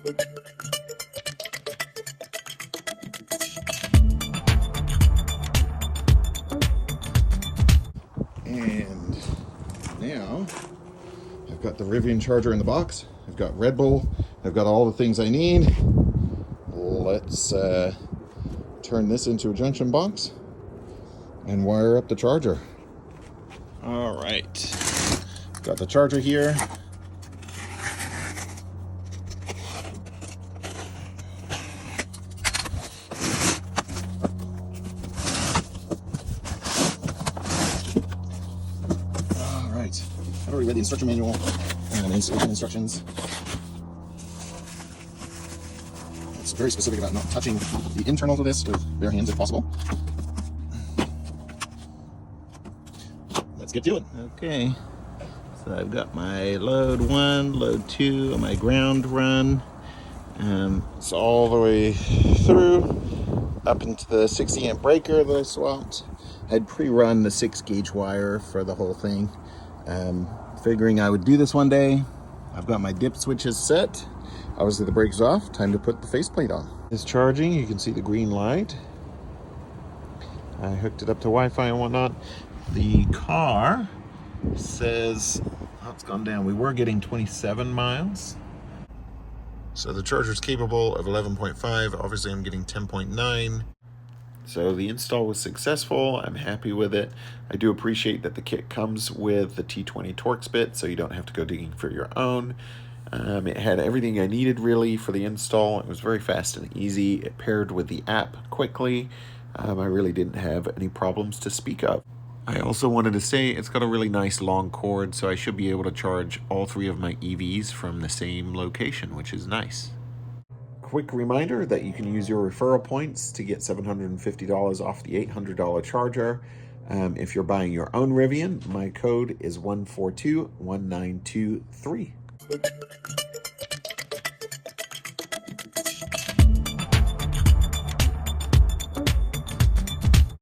And now I've got the Rivian charger in the box. I've got Red Bull. I've got all the things I need. Let's turn this into a junction box and wire up the charger. All right, got the charger here. All right, I've already read the instruction manual and installation instructions. It's very specific about not touching the internals of this with bare hands if possible. Let's get to it. Okay, so I've got my load 1, load 2, and my ground run. It's all the way through up into the 60 amp breaker that I swapped. I'd pre-run the 6 gauge wire for the whole thing, figuring I would do this one day. I've got my dip switches set. Obviously the brake's off, time to put the faceplate on. It's charging, you can see the green light. I hooked it up to Wi-Fi and whatnot. The car says, oh, it's gone down. We were getting 27 miles. So the charger's capable of 11.5. Obviously I'm getting 10.9. So the install was successful. I'm happy with it. I do appreciate that the kit comes with the T20 Torx bit, so you don't have to go digging for your own. It had everything I needed really for the install. It was very fast and easy. It paired with the app quickly. I really didn't have any problems to speak of. I also wanted to say it's got a really nice long cord, so I should be able to charge all 3 of my EVs from the same location, which is nice. Quick reminder that you can use your referral points to get $750 off the $800 charger. If you're buying your own Rivian, my code is 142192 3.